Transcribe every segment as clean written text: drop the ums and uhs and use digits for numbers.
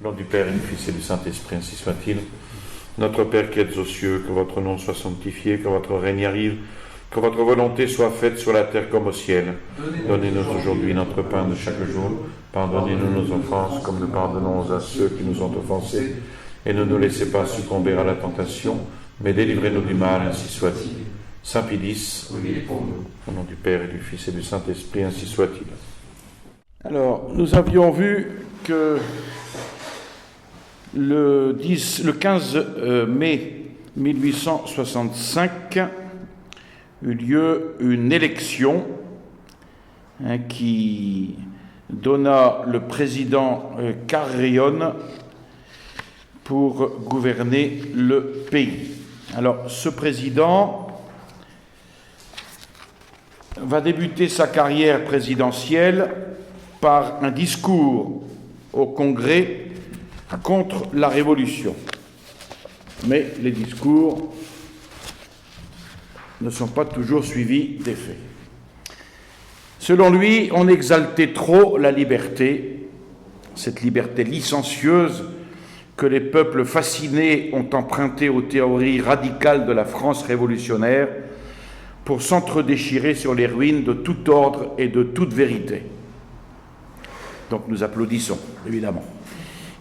Au nom du Père et du Fils et du Saint-Esprit, ainsi soit-il. Notre Père qui êtes aux cieux, que votre nom soit sanctifié, que votre règne arrive, que votre volonté soit faite sur la terre comme au ciel. Donnez-nous aujourd'hui notre pain de chaque jour. Pardonnez-nous nos offenses, comme nous pardonnons à ceux qui nous ont offensés. Et ne nous laissez pas succomber à la tentation, mais délivrez-nous du mal, ainsi soit-il. Saint Pédis, au nom du Père et du Fils et du Saint-Esprit, ainsi soit-il. Alors, nous avions vu que le 15 mai 1865 eut lieu une élection qui donna le président Carrión pour gouverner le pays. Alors, ce président va débuter sa carrière présidentielle par un discours au Congrès contre la Révolution. Mais les discours ne sont pas toujours suivis d'effet. Selon lui, on exaltait trop la liberté, cette liberté licencieuse que les peuples fascinés ont empruntée aux théories radicales de la France révolutionnaire pour s'entre-déchirer sur les ruines de tout ordre et de toute vérité. Donc nous applaudissons, évidemment.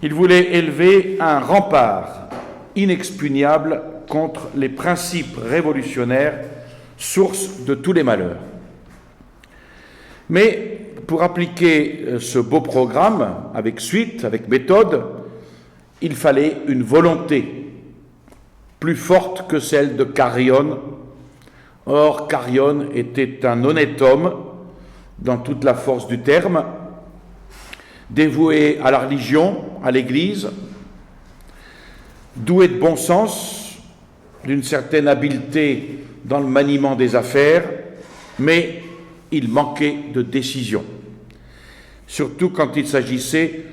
Il voulait élever un rempart inexpugnable contre les principes révolutionnaires, source de tous les malheurs. Mais pour appliquer ce beau programme, avec suite, avec méthode, il fallait une volonté plus forte que celle de Carrión. Or, Carrión était un honnête homme, dans toute la force du terme, dévoué à la religion, à l'Église, doué de bon sens, d'une certaine habileté dans le maniement des affaires, mais il manquait de décision, surtout quand il s'agissait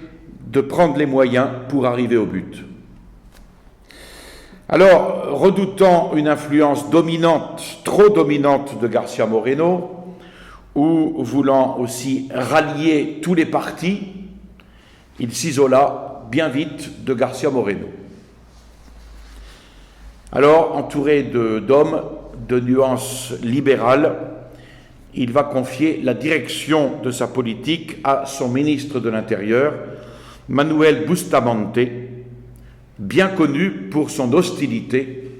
de prendre les moyens pour arriver au but. Alors, redoutant une influence dominante, trop dominante de García Moreno, ou voulant aussi rallier tous les partis, il s'isola bien vite de García Moreno. Alors, entouré d'hommes de nuances libérales, il va confier la direction de sa politique à son ministre de l'Intérieur, Manuel Bustamante, bien connu pour son hostilité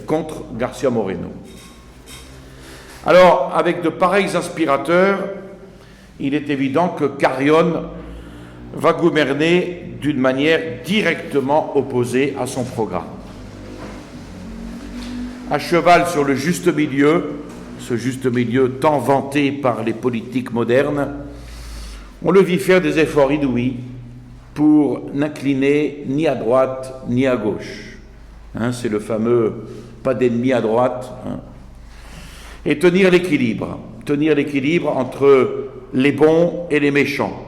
contre García Moreno. Alors, avec de pareils inspirateurs, il est évident que Carrión va gouverner d'une manière directement opposée à son programme. À cheval sur le juste milieu, ce juste milieu tant vanté par les politiques modernes, on le vit faire des efforts inouïs pour n'incliner ni à droite ni à gauche. C'est le fameux « pas d'ennemi à droite ». Et tenir l'équilibre entre les bons et les méchants.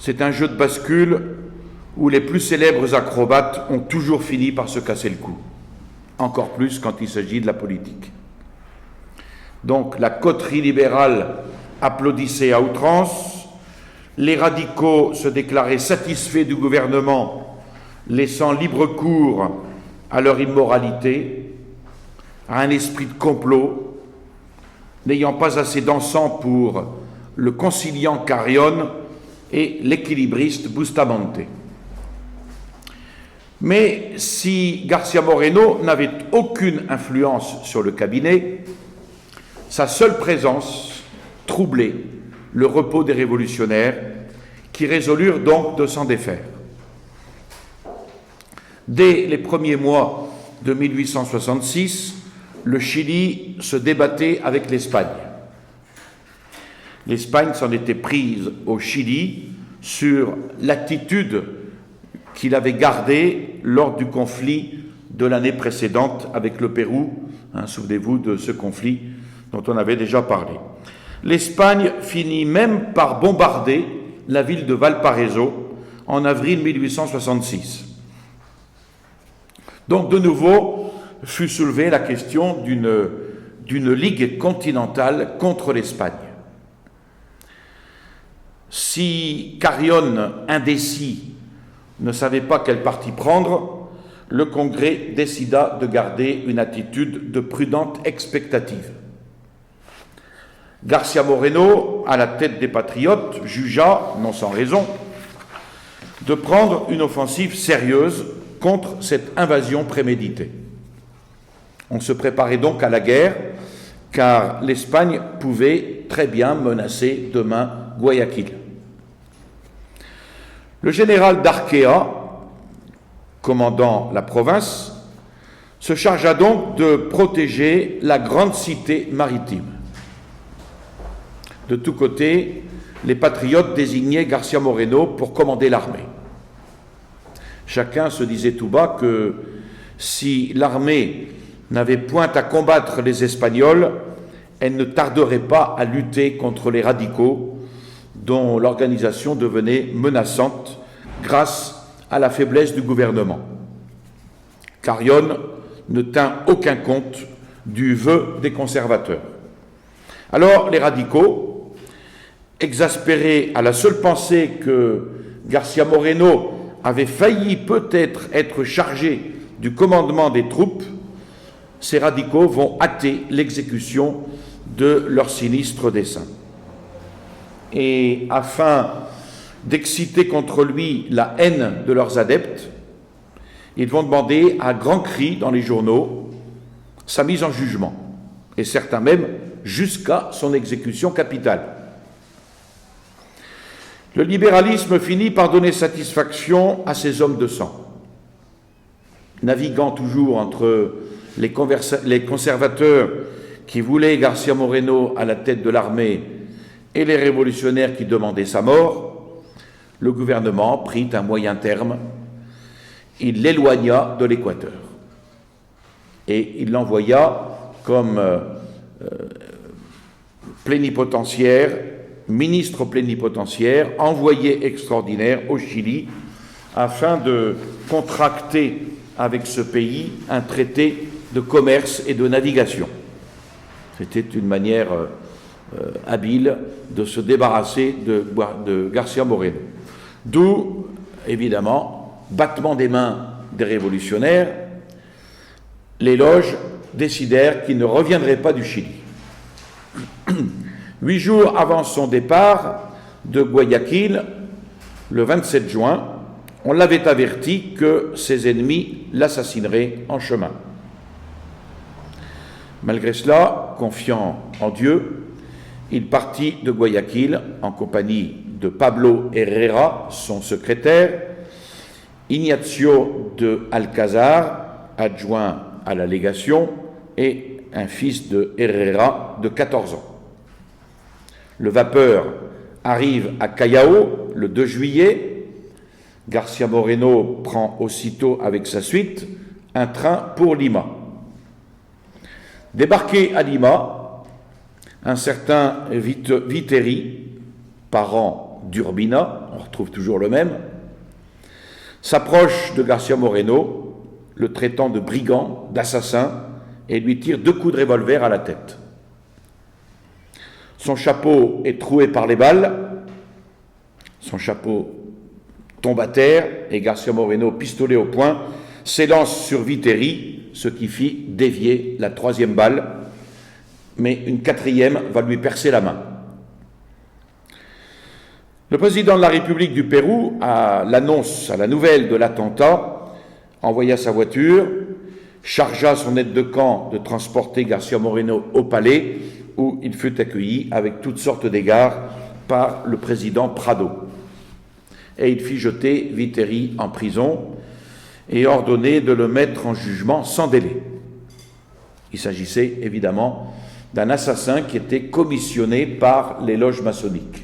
C'est un jeu de bascule où les plus célèbres acrobates ont toujours fini par se casser le cou. Encore plus quand il s'agit de la politique. Donc la coterie libérale applaudissait à outrance, les radicaux se déclaraient satisfaits du gouvernement, laissant libre cours à leur immoralité, à un esprit de complot, n'ayant pas assez d'encens pour le conciliant Carrión et l'équilibriste Bustamante. Mais si García Moreno n'avait aucune influence sur le cabinet, sa seule présence troublait le repos des révolutionnaires qui résolurent donc de s'en défaire. Dès les premiers mois de 1866, le Chili se débattait avec l'Espagne. L'Espagne s'en était prise au Chili sur l'attitude qu'il avait gardée lors du conflit de l'année précédente avec le Pérou. Souvenez-vous de ce conflit dont on avait déjà parlé. L'Espagne finit même par bombarder la ville de Valparaiso en avril 1866. Donc de nouveau fut soulevée la question d'une ligue continentale contre l'Espagne. Si Carrión, indécis, ne savait pas quel parti prendre, le Congrès décida de garder une attitude de prudente expectative. García Moreno, à la tête des patriotes, jugea, non sans raison, de prendre une offensive sérieuse contre cette invasion préméditée. On se préparait donc à la guerre, car l'Espagne pouvait très bien menacer demain Guayaquil. Le général d'Arquea, commandant la province, se chargea donc de protéger la grande cité maritime. De tous côtés, les patriotes désignaient García Moreno pour commander l'armée. Chacun se disait tout bas que si l'armée n'avait point à combattre les Espagnols, elle ne tarderait pas à lutter contre les radicaux, dont l'organisation devenait menaçante grâce à la faiblesse du gouvernement. Carrión ne tint aucun compte du vœu des conservateurs. Alors les radicaux, exaspérés à la seule pensée que García Moreno avait failli peut-être être chargé du commandement des troupes, ces radicaux vont hâter l'exécution de leur sinistre dessein. Et afin d'exciter contre lui la haine de leurs adeptes, ils vont demander à grands cris dans les journaux sa mise en jugement, et certains même jusqu'à son exécution capitale. Le libéralisme finit par donner satisfaction à ces hommes de sang. Naviguant toujours entre les conservateurs qui voulaient García Moreno à la tête de l'armée et les révolutionnaires qui demandaient sa mort, le gouvernement prit un moyen terme. Il l'éloigna de l'Équateur et il l'envoya comme plénipotentiaire, ministre plénipotentiaire, envoyé extraordinaire au Chili, afin de contracter avec ce pays un traité de commerce et de navigation. C'était une manière habile de se débarrasser de García Moreno. D'où, évidemment, battement des mains des révolutionnaires, les loges décidèrent qu'il ne reviendrait pas du Chili. 8 jours avant son départ de Guayaquil, le 27 juin, on l'avait averti que ses ennemis l'assassineraient en chemin. Malgré cela, confiant en Dieu, il partit de Guayaquil en compagnie de Pablo Herrera, son secrétaire, Ignacio de Alcázar, adjoint à la légation, et un fils de Herrera de 14 ans. Le vapeur arrive à Callao le 2 juillet. García Moreno prend aussitôt avec sa suite un train pour Lima. Débarqué à Lima, un certain Viteri, parent d'Urbina, on retrouve toujours le même, s'approche de García Moreno, le traitant de brigand, d'assassin, et lui tire 2 coups de revolver à la tête. Son chapeau est troué par les balles, son chapeau tombe à terre, et García Moreno, pistolet au poing, s'élance sur Viteri, ce qui fit dévier la 3e balle, mais une 4e va lui percer la main. Le président de la République du Pérou, à l'annonce, à la nouvelle de l'attentat, envoya sa voiture, chargea son aide de camp de transporter García Moreno au palais, où il fut accueilli avec toutes sortes d'égards par le président Prado. Et il fit jeter Viteri en prison et ordonner de le mettre en jugement sans délai. Il s'agissait évidemment d'un assassin qui était commissionné par les loges maçonniques.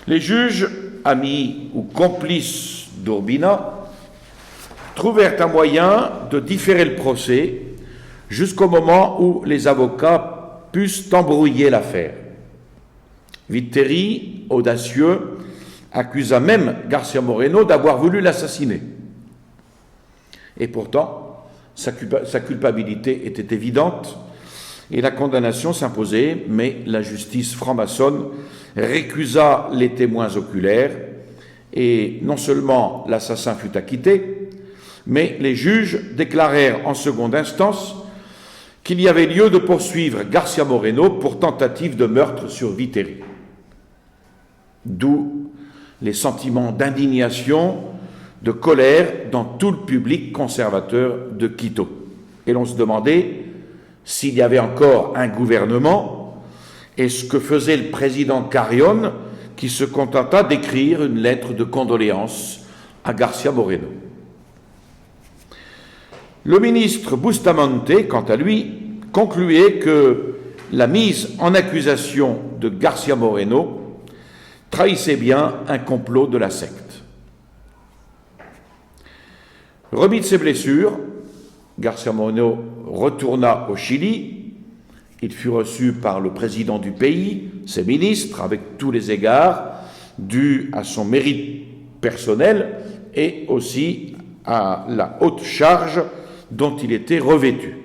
Les juges, amis ou complices d'Urbina, trouvèrent un moyen de différer le procès jusqu'au moment où les avocats pussent embrouiller l'affaire. Viteri, audacieux, accusa même García Moreno d'avoir voulu l'assassiner. Et pourtant, sa culpabilité était évidente et la condamnation s'imposait, mais la justice franc-maçonne récusa les témoins oculaires Et non seulement l'assassin fut acquitté, mais les juges déclarèrent en seconde instance qu'il y avait lieu de poursuivre García Moreno pour tentative de meurtre sur Viteri. D'où les sentiments d'indignation, de colère dans tout le public conservateur de Quito. Et l'on se demandait s'il y avait encore un gouvernement et ce que faisait le président Carrión, qui se contenta d'écrire une lettre de condoléances à García Moreno. Le ministre Bustamante, quant à lui, concluait que la mise en accusation de García Moreno trahissait bien un complot de la secte. Remis de ses blessures, García Moreno retourna au Chili. Il fut reçu par le président du pays, ses ministres, avec tous les égards dus à son mérite personnel et aussi à la haute charge dont il était revêtu.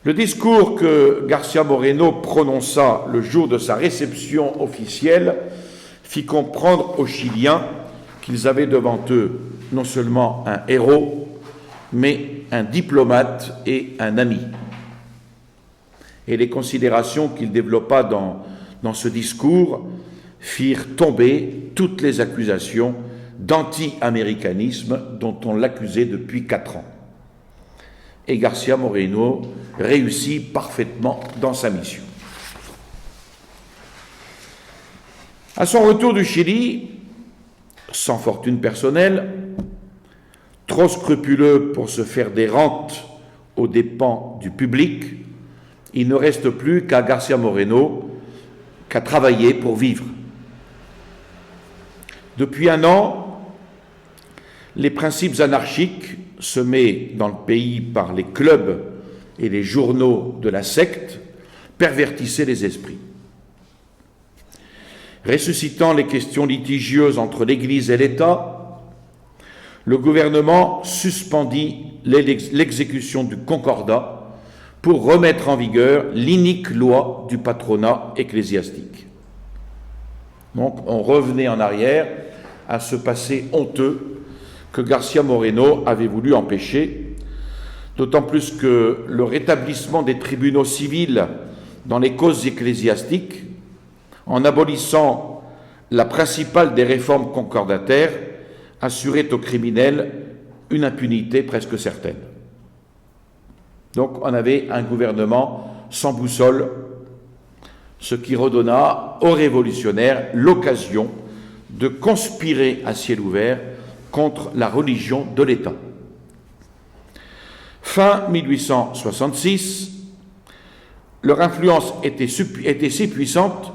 Le discours que García Moreno prononça le jour de sa réception officielle fit comprendre aux Chiliens qu'ils avaient devant eux non seulement un héros, mais un diplomate et un ami. Et les considérations qu'il développa dans ce discours firent tomber toutes les accusations d'anti-américanisme dont on l'accusait depuis 4 ans. Et García Moreno réussit parfaitement dans sa mission. À son retour du Chili, sans fortune personnelle, trop scrupuleux pour se faire des rentes aux dépens du public, il ne reste plus qu'à García Moreno qu'à travailler pour vivre. Depuis 1 an, les principes anarchiques semés dans le pays par les clubs et les journaux de la secte pervertissaient les esprits. Ressuscitant les questions litigieuses entre l'Église et l'État, le gouvernement suspendit l'exécution du Concordat pour remettre en vigueur l'inique loi du patronat ecclésiastique. Donc on revenait en arrière à ce passé honteux que García Moreno avait voulu empêcher, d'autant plus que le rétablissement des tribunaux civils dans les causes ecclésiastiques, en abolissant la principale des réformes concordataires, assurait aux criminels une impunité presque certaine. Donc on avait un gouvernement sans boussole, ce qui redonna aux révolutionnaires l'occasion de conspirer à ciel ouvert contre la religion de l'État. Fin 1866, leur influence était si puissante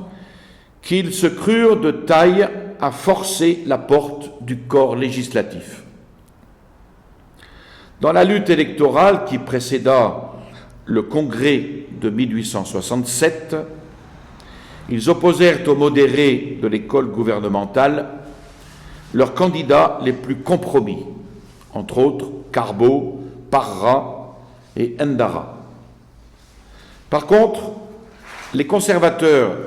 qu'ils se crurent de taille à forcer la porte du corps législatif. Dans la lutte électorale qui précéda le congrès de 1867, ils opposèrent aux modérés de l'école gouvernementale leurs candidats les plus compromis, entre autres Carbo, Parra et Endara. Par contre, les conservateurs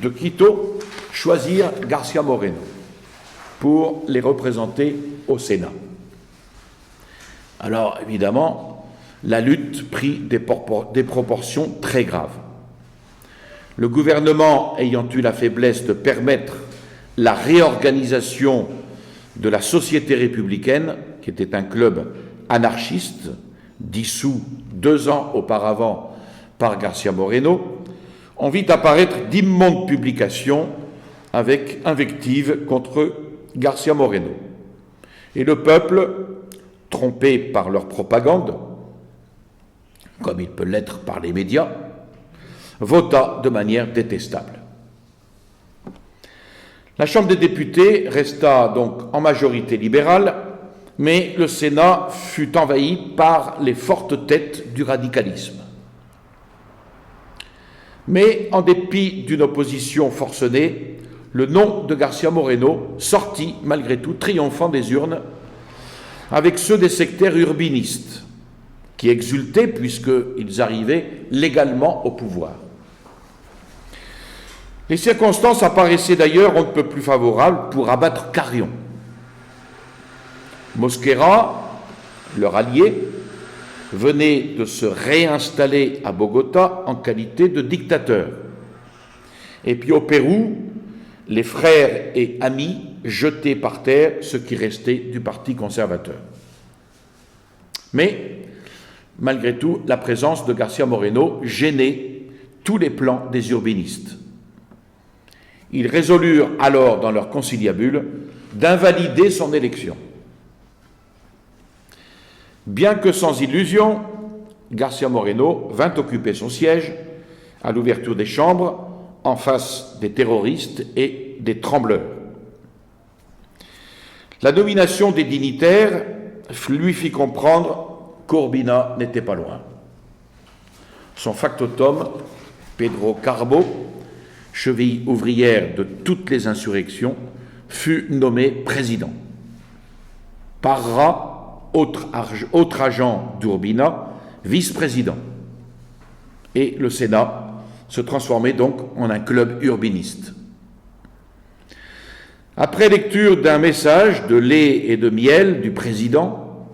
de Quito choisirent García Moreno pour les représenter au Sénat. Alors, évidemment, la lutte prit des proportions très graves. Le gouvernement ayant eu la faiblesse de permettre la réorganisation de la Société républicaine, qui était un club anarchiste, dissous 2 ans auparavant par García Moreno, on vit apparaître d'immondes publications avec invectives contre García Moreno. Et le peuple, trompé par leur propagande, comme il peut l'être par les médias, vota de manière détestable. La Chambre des députés resta donc en majorité libérale, mais le Sénat fut envahi par les fortes têtes du radicalisme. Mais en dépit d'une opposition forcenée, le nom de García Moreno sortit malgré tout triomphant des urnes avec ceux des sectaires urbinistes qui exultaient puisqu'ils arrivaient légalement au pouvoir. Les circonstances apparaissaient d'ailleurs on ne peut plus favorables pour abattre Carrion. Mosquera, leur allié, venait de se réinstaller à Bogota en qualité de dictateur. Et puis au Pérou, les frères et amis jetaient par terre ce qui restait du Parti conservateur. Mais, malgré tout, la présence de García Moreno gênait tous les plans des urbanistes. Ils résolurent alors, dans leur conciliabule, d'invalider son élection. Bien que sans illusion, García Moreno vint occuper son siège à l'ouverture des chambres en face des terroristes et des trembleurs. La nomination des dignitaires lui fit comprendre qu'Urbina n'était pas loin. Son factotum, Pedro Carbo, cheville ouvrière de toutes les insurrections, fut nommé président. Parra, autre agent d'Urbina, vice-président. Et le Sénat se transformait donc en un club urbiniste. Après lecture d'un message de lait et de miel du président,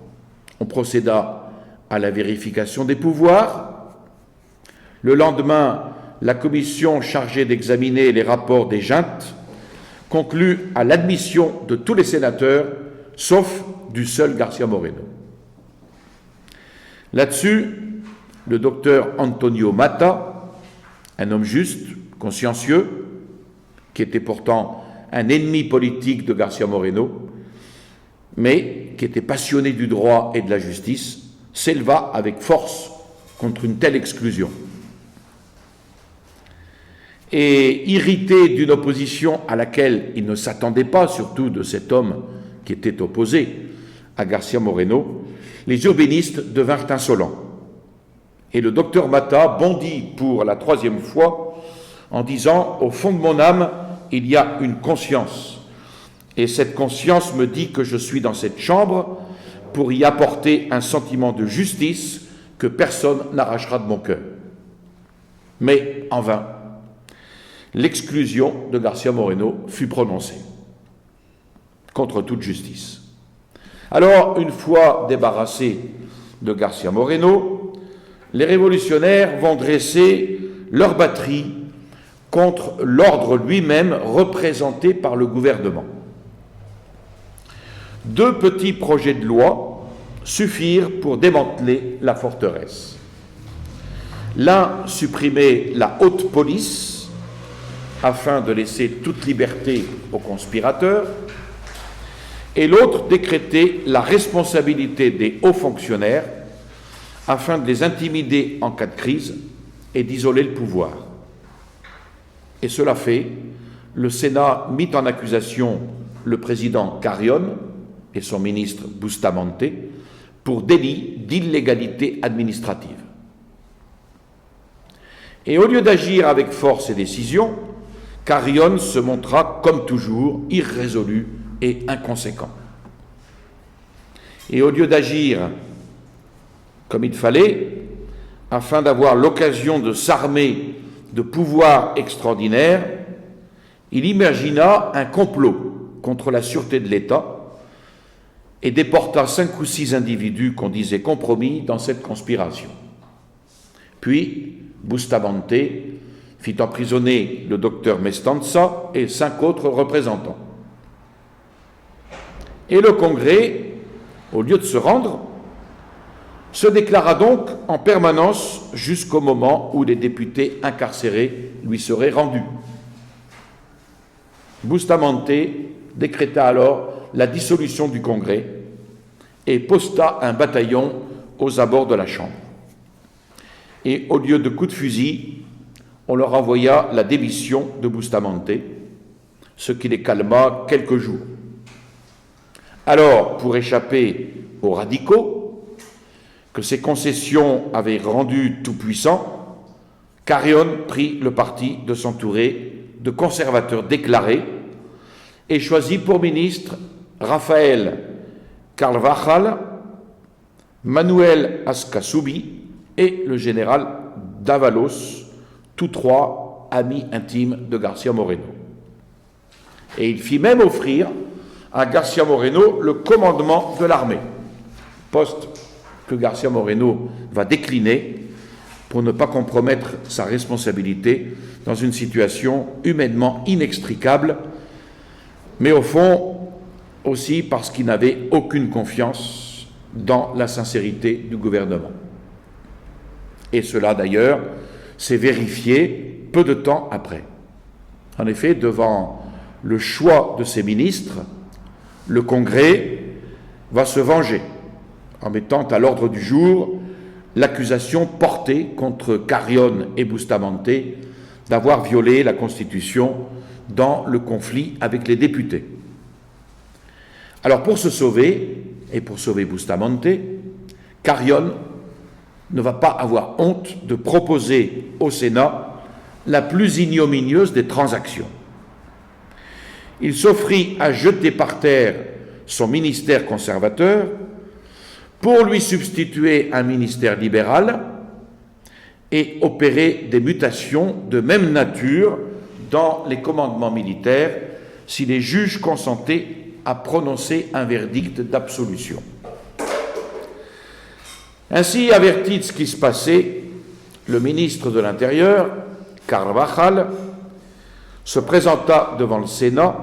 on procéda à la vérification des pouvoirs. Le lendemain, la commission chargée d'examiner les rapports des juntes conclut à l'admission de tous les sénateurs, sauf du seul García Moreno. Là-dessus, le docteur Antonio Mata, un homme juste, consciencieux, qui était pourtant un ennemi politique de García Moreno, mais qui était passionné du droit et de la justice, s'éleva avec force contre une telle exclusion. Et irrité d'une opposition à laquelle il ne s'attendait pas, surtout de cet homme qui était opposé à García Moreno, les urbanistes devinrent insolents. Et le docteur Mata bondit pour la troisième fois en disant « Au fond de mon âme, il y a une conscience. Et cette conscience me dit que je suis dans cette chambre pour y apporter un sentiment de justice que personne n'arrachera de mon cœur. » Mais en vain. L'exclusion de García Moreno fut prononcée, contre toute justice. Alors, une fois débarrassés de García Moreno, les révolutionnaires vont dresser leur batterie contre l'ordre lui-même représenté par le gouvernement. 2 petits projets de loi suffirent pour démanteler la forteresse. L'un supprimait la haute police afin de laisser toute liberté aux conspirateurs, et l'autre décrétait la responsabilité des hauts fonctionnaires afin de les intimider en cas de crise et d'isoler le pouvoir. Et cela fait, le Sénat mit en accusation le président Carrion et son ministre Bustamante pour délit d'illégalité administrative. Et au lieu d'agir avec force et décision, Carrion se montra, comme toujours, irrésolu et inconséquent. Et au lieu d'agir comme il fallait, afin d'avoir l'occasion de s'armer de pouvoirs extraordinaires, il imagina un complot contre la sûreté de l'État et déporta 5 ou 6 individus qu'on disait compromis dans cette conspiration. Puis, Bustamante fit emprisonner le docteur Mestanza et 5 autres représentants. Et le Congrès, au lieu de se rendre, se déclara donc en permanence jusqu'au moment où les députés incarcérés lui seraient rendus. Bustamante décréta alors la dissolution du Congrès et posta un bataillon aux abords de la Chambre. Et au lieu de coups de fusil, on leur envoya la démission de Bustamante, ce qui les calma quelques jours. Alors, pour échapper aux radicaux, que ces concessions avaient rendu tout-puissants, Carrion prit le parti de s'entourer de conservateurs déclarés et choisit pour ministre Rafael Carvajal, Manuel Ascasubi et le général Dávalos, tous 3 ami intime de García Moreno. Et il fit même offrir à García Moreno le commandement de l'armée, poste que García Moreno va décliner pour ne pas compromettre sa responsabilité dans une situation humainement inextricable, mais au fond aussi parce qu'il n'avait aucune confiance dans la sincérité du gouvernement. Et cela d'ailleurs s'est vérifié peu de temps après. En effet, devant le choix de ses ministres, le Congrès va se venger en mettant à l'ordre du jour l'accusation portée contre Carrión et Bustamante d'avoir violé la Constitution dans le conflit avec les députés. Alors pour se sauver, et pour sauver Bustamante, Carrión ne va pas avoir honte de proposer au Sénat la plus ignominieuse des transactions. Il s'offrit à jeter par terre son ministère conservateur pour lui substituer un ministère libéral et opérer des mutations de même nature dans les commandements militaires si les juges consentaient à prononcer un verdict d'absolution. Ainsi, averti de ce qui se passait, le ministre de l'Intérieur, Carvajal, se présenta devant le Sénat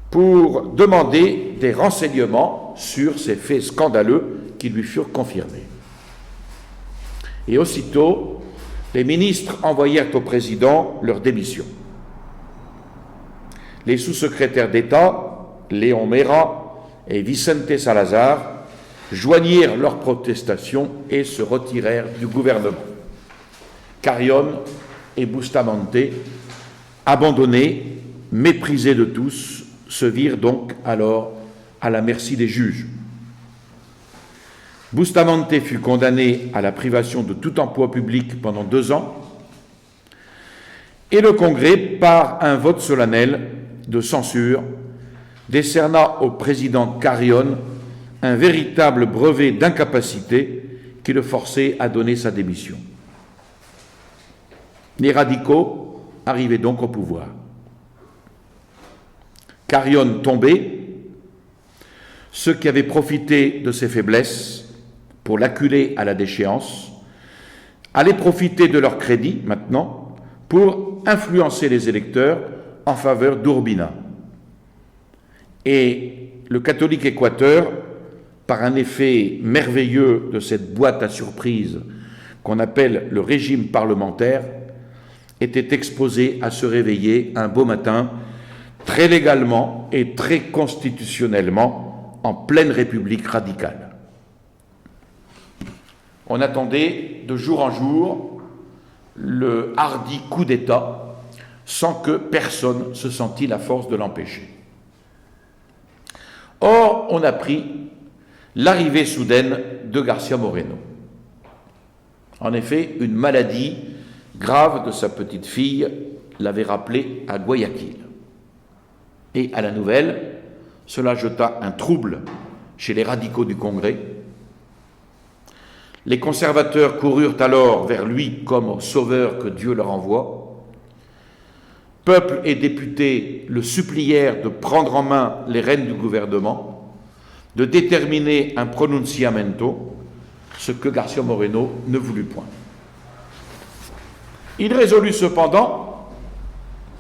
pour demander des renseignements sur ces faits scandaleux qui lui furent confirmés. Et aussitôt, les ministres envoyèrent au président leur démission. Les sous-secrétaires d'État, Léon Mera et Vicente Salazar, joignirent leurs protestations et se retirèrent du gouvernement. Carrión et Bustamante, abandonnés, méprisés de tous, se virent donc alors à la merci des juges. Bustamante fut condamné à la privation de tout emploi public pendant 2 ans et le Congrès, par un vote solennel de censure, décerna au président Carrión un véritable brevet d'incapacité qui le forçait à donner sa démission. Les radicaux arrivaient donc au pouvoir. Carrión tombé, ceux qui avaient profité de ses faiblesses pour l'acculer à la déchéance allaient profiter de leur crédit maintenant pour influencer les électeurs en faveur d'Urbina. Et le catholique Équateur, par un effet merveilleux de cette boîte à surprises qu'on appelle le régime parlementaire, était exposé à se réveiller un beau matin, très légalement et très constitutionnellement, en pleine république radicale. On attendait de jour en jour le hardi coup d'État sans que personne se sentît la force de l'empêcher. Or, on apprit l'arrivée soudaine de García Moreno. En effet, une maladie grave de sa petite fille l'avait rappelé à Guayaquil. Et à la nouvelle, cela jeta un trouble chez les radicaux du Congrès. Les conservateurs coururent alors vers lui comme sauveur que Dieu leur envoie. Peuple et députés le supplièrent de prendre en main les rênes du gouvernement, de déterminer un pronunciamento, ce que García Moreno ne voulut point. Il résolut cependant,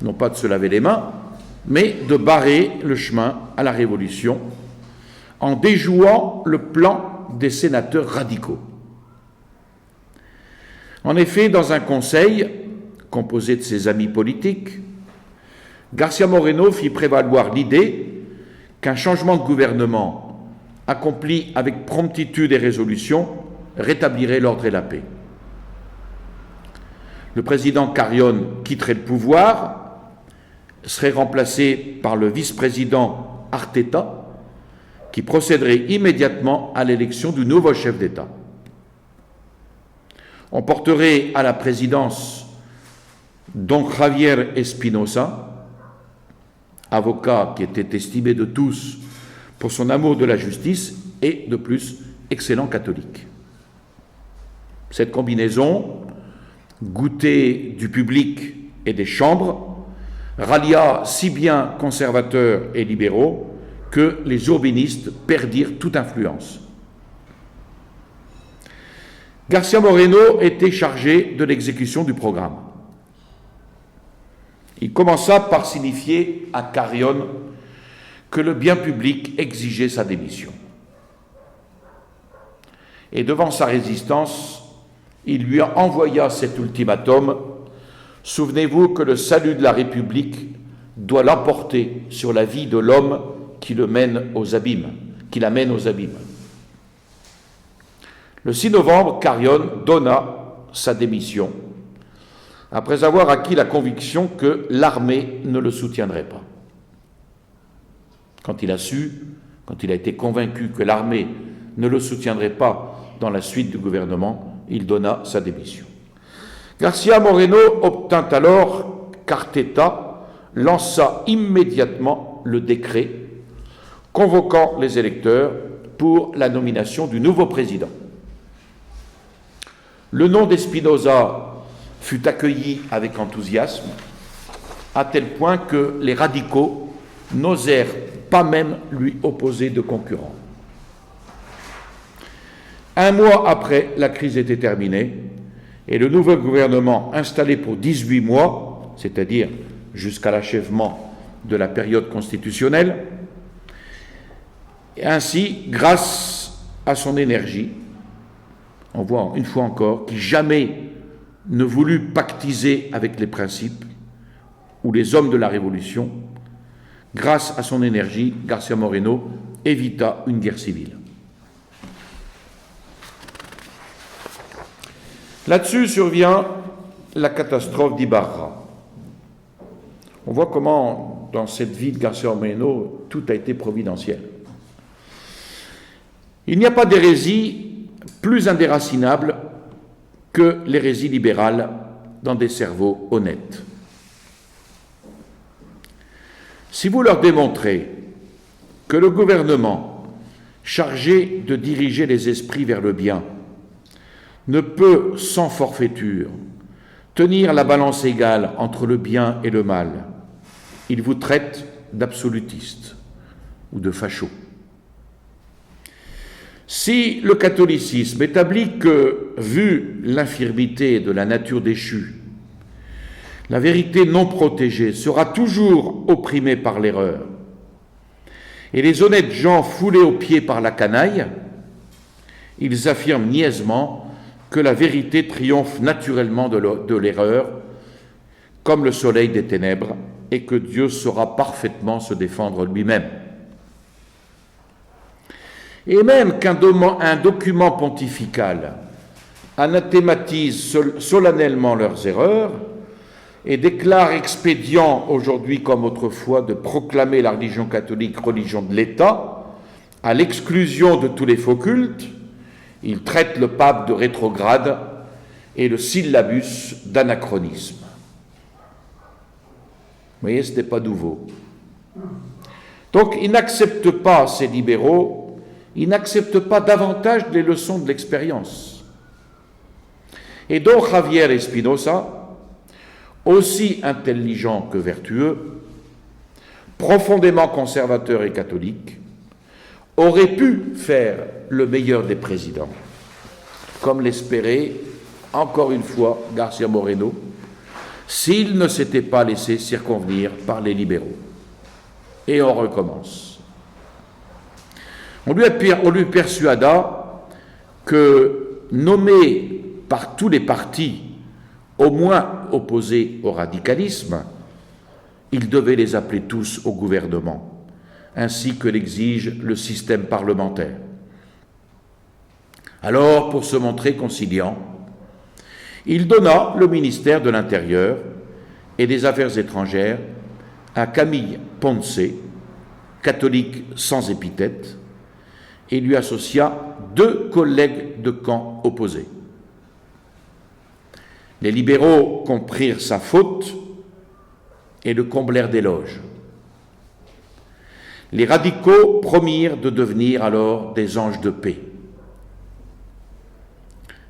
non pas de se laver les mains, mais de barrer le chemin à la révolution en déjouant le plan des sénateurs radicaux. En effet, dans un conseil composé de ses amis politiques, García Moreno fit prévaloir l'idée qu'un changement de gouvernement accompli avec promptitude et résolution rétablirait l'ordre et la paix. Le président Carrión quitterait le pouvoir, serait remplacé par le vice-président Arteta, qui procéderait immédiatement à l'élection du nouveau chef d'État. On porterait à la présidence Don Javier Espinosa, avocat qui était estimé de tous pour son amour de la justice et, de plus, excellent catholique. Cette combinaison goûter du public et des chambres, rallia si bien conservateurs et libéraux que les urbanistes perdirent toute influence. García Moreno était chargé de l'exécution du programme. Il commença par signifier à Carrión que le bien public exigeait sa démission. Et devant sa résistance, il lui envoya cet ultimatum: « Souvenez-vous que le salut de la République doit l'emporter sur la vie de l'homme qui l'amène aux abîmes. » Le 6 novembre, Carrión donna sa démission, après avoir acquis la conviction que l'armée ne le soutiendrait pas. Quand il a été convaincu que l'armée ne le soutiendrait pas dans la suite du gouvernement, il donna sa démission. García Moreno obtint alors qu'Arteta lança immédiatement le décret convoquant les électeurs pour la nomination du nouveau président. Le nom d'Espinosa fut accueilli avec enthousiasme, à tel point que les radicaux n'osèrent pas même lui opposer de concurrent. Un mois après, la crise était terminée et le nouveau gouvernement, installé pour 18 mois, c'est-à-dire jusqu'à l'achèvement de la période constitutionnelle, ainsi, grâce à son énergie, on voit une fois encore qui jamais ne voulut pactiser avec les principes ou les hommes de la Révolution, grâce à son énergie, García Moreno évita une guerre civile. Là-dessus survient la catastrophe d'Ibarra. On voit comment, dans cette vie de García Moreno, tout a été providentiel. Il n'y a pas d'hérésie plus indéracinable que l'hérésie libérale dans des cerveaux honnêtes. Si vous leur démontrez que le gouvernement, chargé de diriger les esprits vers le bien, ne peut, sans forfaiture, tenir la balance égale entre le bien et le mal, il vous traite d'absolutiste ou de facho. Si le catholicisme établit que, vu l'infirmité de la nature déchue, la vérité non protégée sera toujours opprimée par l'erreur, et les honnêtes gens foulés aux pieds par la canaille, ils affirment niaisement que la vérité triomphe naturellement de l'erreur, comme le soleil des ténèbres, et que Dieu saura parfaitement se défendre lui-même. Et même qu'un document pontifical anathématise solennellement leurs erreurs et déclare expédient aujourd'hui comme autrefois de proclamer la religion catholique religion de l'État, à l'exclusion de tous les faux cultes, il traite le pape de rétrograde et le syllabus d'anachronisme. Vous voyez, ce n'est pas nouveau. Donc, ils n'acceptent pas, ces libéraux, ils n'acceptent pas davantage les leçons de l'expérience. Et donc, Javier Espinosa, aussi intelligent que vertueux, profondément conservateur et catholique, aurait pu faire le meilleur des présidents, comme l'espérait, encore une fois, García Moreno, s'il ne s'était pas laissé circonvenir par les libéraux. Et on recommence. On lui persuada que, nommé par tous les partis, au moins opposés au radicalisme, il devait les appeler tous au gouvernement, ainsi que l'exige le système parlementaire. Alors, pour se montrer conciliant, il donna le ministère de l'Intérieur et des Affaires étrangères à Camille Ponce, catholique sans épithète, et lui associa 2 collègues de camp opposés. Les libéraux comprirent sa faute et le comblèrent d'éloges. Les radicaux promirent de devenir alors des anges de paix.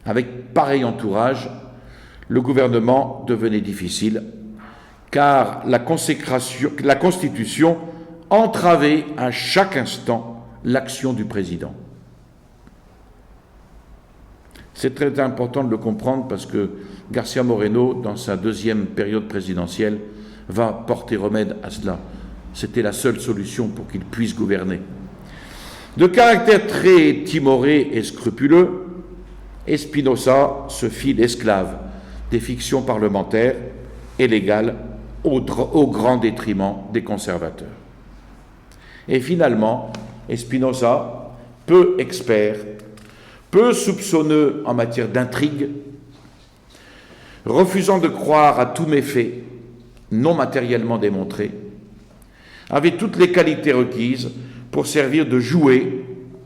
Avec pareil entourage, le gouvernement devenait difficile, car la Constitution entravait à chaque instant l'action du président. C'est très important de le comprendre parce que García Moreno, dans sa deuxième période présidentielle, va porter remède à cela. C'était la seule solution pour qu'il puisse gouverner. De caractère très timoré et scrupuleux, Espinosa se fit l'esclave des fictions parlementaires et légales au grand détriment des conservateurs. Et finalement, Espinosa, peu expert, peu soupçonneux en matière d'intrigue, refusant de croire à tous méfaits non matériellement démontrés, avait toutes les qualités requises pour servir de jouet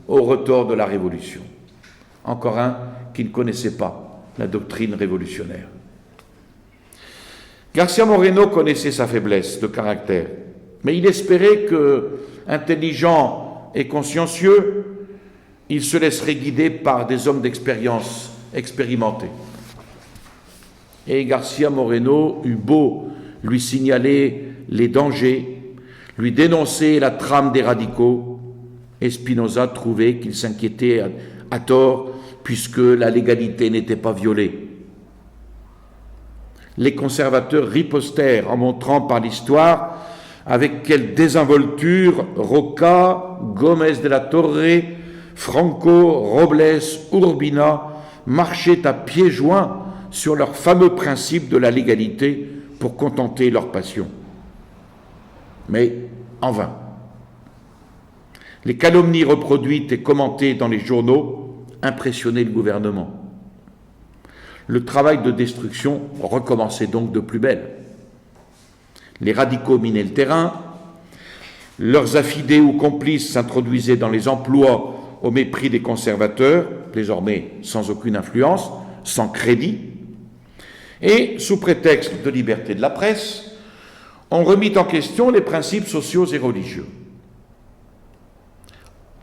au retors de la Révolution. Encore un qui ne connaissait pas la doctrine révolutionnaire. García Moreno connaissait sa faiblesse de caractère, mais il espérait que, intelligent et consciencieux, il se laisserait guider par des hommes d'expérience expérimentés. Et García Moreno eut beau lui signaler les dangers, lui dénoncer la trame des radicaux, Espinosa trouvait qu'il s'inquiétait à tort puisque la légalité n'était pas violée. Les conservateurs ripostèrent en montrant par l'histoire avec quelle désinvolture Roca, Gómez de la Torre, Franco, Robles, Urbina marchaient à pieds joints sur leur fameux principe de la légalité pour contenter leur passion. Mais en vain. Les calomnies reproduites et commentées dans les journaux impressionnaient le gouvernement. Le travail de destruction recommençait donc de plus belle. Les radicaux minaient le terrain, leurs affidés ou complices s'introduisaient dans les emplois au mépris des conservateurs, désormais sans aucune influence, sans crédit, et sous prétexte de liberté de la presse, on remit en question les principes sociaux et religieux.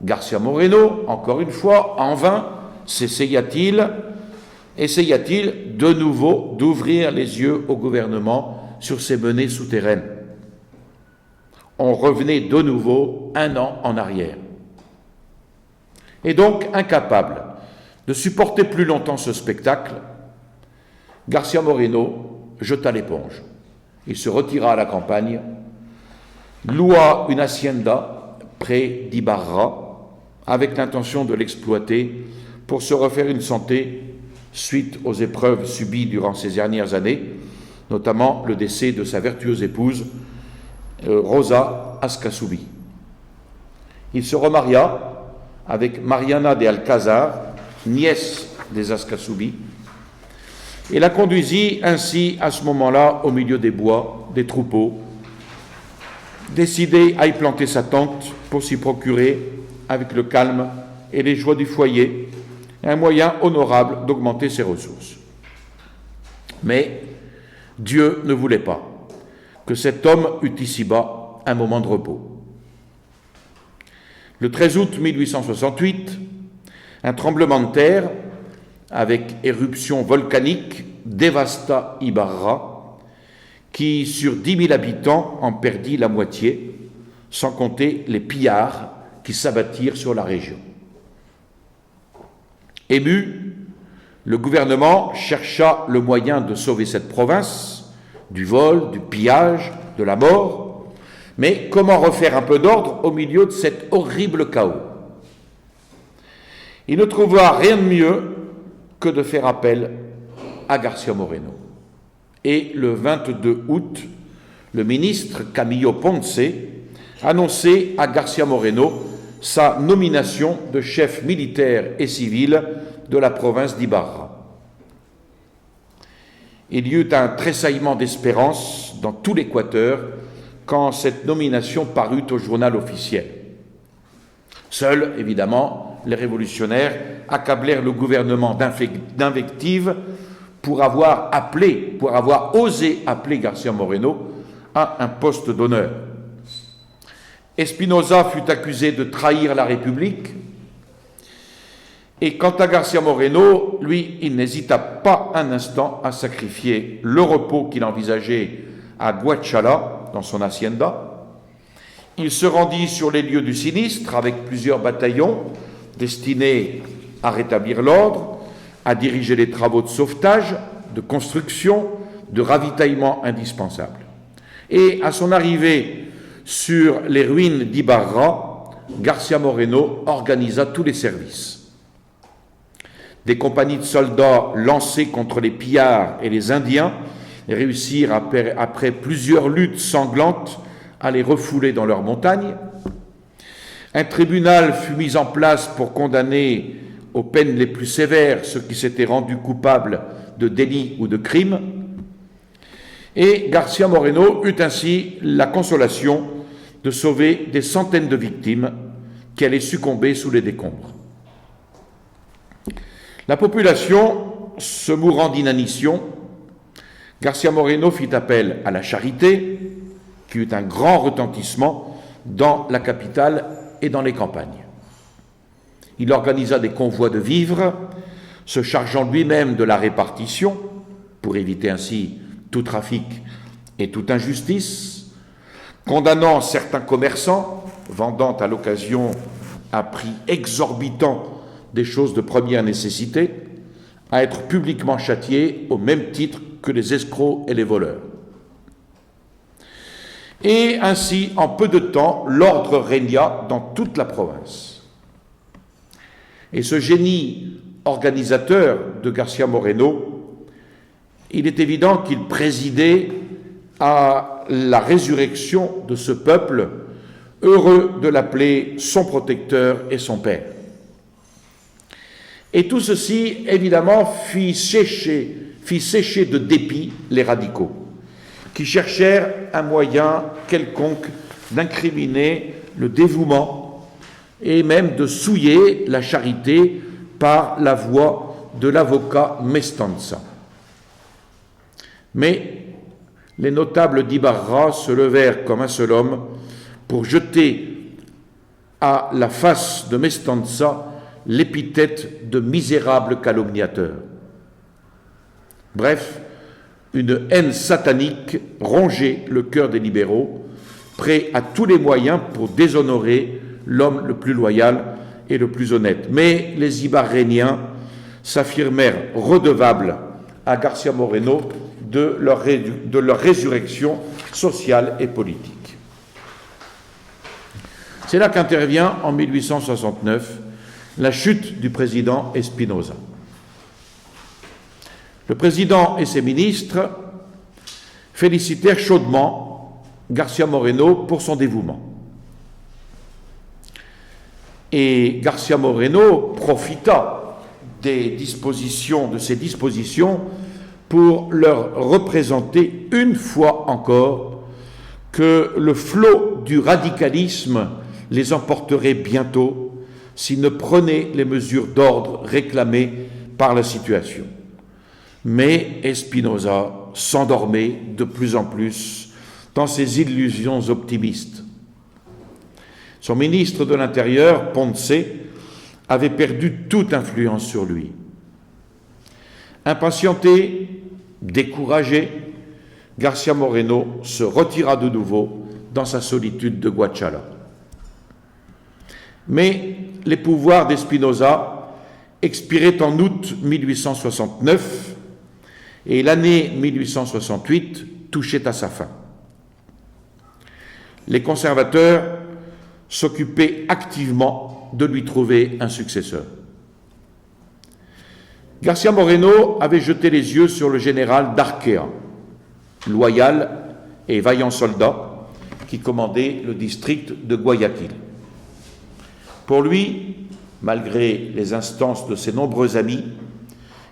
García Moreno, encore une fois, en vain, essaya-t-il de nouveau d'ouvrir les yeux au gouvernement sur ses menées souterraines. On revenait de nouveau un an en arrière. Et donc, incapable de supporter plus longtemps ce spectacle, García Moreno jeta l'éponge. Il se retira à la campagne, loua une hacienda près d'Ibarra, avec l'intention de l'exploiter pour se refaire une santé suite aux épreuves subies durant ces dernières années, notamment le décès de sa vertueuse épouse, Rosa Ascasubi. Il se remaria avec Mariana de Alcázar, nièce des Ascasubi, et la conduisit ainsi à ce moment-là au milieu des bois, des troupeaux, décidé à y planter sa tente pour s'y procurer, avec le calme et les joies du foyer, un moyen honorable d'augmenter ses ressources. Mais Dieu ne voulait pas que cet homme eût ici-bas un moment de repos. Le 13 août 1868, un tremblement de terre avec éruption volcanique dévasta Ibarra, qui sur 10 000 habitants en perdit la moitié, sans compter les pillards qui s'abattirent sur la région. Ému, le gouvernement chercha le moyen de sauver cette province du vol, du pillage, de la mort, mais comment refaire un peu d'ordre au milieu de cet horrible chaos? Il ne trouva rien de mieux que de faire appel à García Moreno. Et le 22 août, le ministre Camillo Ponce annonçait à García Moreno sa nomination de chef militaire et civil de la province d'Ibarra. Il y eut un tressaillement d'espérance dans tout l'Équateur quand cette nomination parut au journal officiel. Seuls, évidemment, les révolutionnaires accablèrent le gouvernement d'invectives pour avoir osé appeler García Moreno à un poste d'honneur. Espinosa fut accusé de trahir la République Et quant à García Moreno, lui, il n'hésita pas un instant à sacrifier le repos qu'il envisageait à Guachala, dans son hacienda. Il se rendit sur les lieux du sinistre avec plusieurs bataillons destinés à rétablir l'ordre, à diriger les travaux de sauvetage, de construction, de ravitaillement indispensables. Et à son arrivée sur les ruines d'Ibarra, García Moreno organisa tous les services. Des compagnies de soldats lancées contre les pillards et les Indiens réussirent, après plusieurs luttes sanglantes, à les refouler dans leurs montagnes. Un tribunal fut mis en place pour condamner aux peines les plus sévères ceux qui s'étaient rendus coupables de délits ou de crimes. Et García Moreno eut ainsi la consolation de sauver des centaines de victimes qui allaient succomber sous les décombres. La population se mourant d'inanition, García Moreno fit appel à la charité, qui eut un grand retentissement dans la capitale et dans les campagnes. Il organisa des convois de vivres, se chargeant lui-même de la répartition, pour éviter ainsi tout trafic et toute injustice, condamnant certains commerçants, vendant à l'occasion à prix exorbitant des choses de première nécessité, à être publiquement châtiés au même titre que les escrocs et les voleurs. Et ainsi, en peu de temps, l'ordre régna dans toute la province. Et ce génie organisateur de García Moreno, il est évident qu'il présidait à la résurrection de ce peuple, heureux de l'appeler son protecteur et son père. Et tout ceci, évidemment, fit sécher de dépit les radicaux, qui cherchèrent un moyen quelconque d'incriminer le dévouement et même de souiller la charité par la voix de l'avocat Mestanza. Mais les notables d'Ibarra se levèrent comme un seul homme pour jeter à la face de Mestanza l'épithète de misérable calomniateur. Bref, une haine satanique rongeait le cœur des libéraux, prêts à tous les moyens pour déshonorer l'homme le plus loyal et le plus honnête. Mais les Ibarréniens s'affirmèrent redevables à García Moreno de leur résurrection sociale et politique. C'est là qu'intervient en 1869 la chute du président Espinosa. Le président et ses ministres félicitèrent chaudement García Moreno pour son dévouement. Et García Moreno profita de ces dispositions pour leur représenter une fois encore que le flot du radicalisme les emporterait bientôt s'ils ne prenaient les mesures d'ordre réclamées par la situation. Mais Espinosa s'endormait de plus en plus dans ses illusions optimistes. Son ministre de l'Intérieur, Ponce, avait perdu toute influence sur lui. Impatienté, découragé, García Moreno se retira de nouveau dans sa solitude de Guachala. Mais les pouvoirs d'Espinosa expiraient en août 1869 et l'année 1868 touchait à sa fin. Les conservateurs s'occupaient activement de lui trouver un successeur. García Moreno avait jeté les yeux sur le général d'Arquea, loyal et vaillant soldat qui commandait le district de Guayaquil. Pour lui, malgré les instances de ses nombreux amis,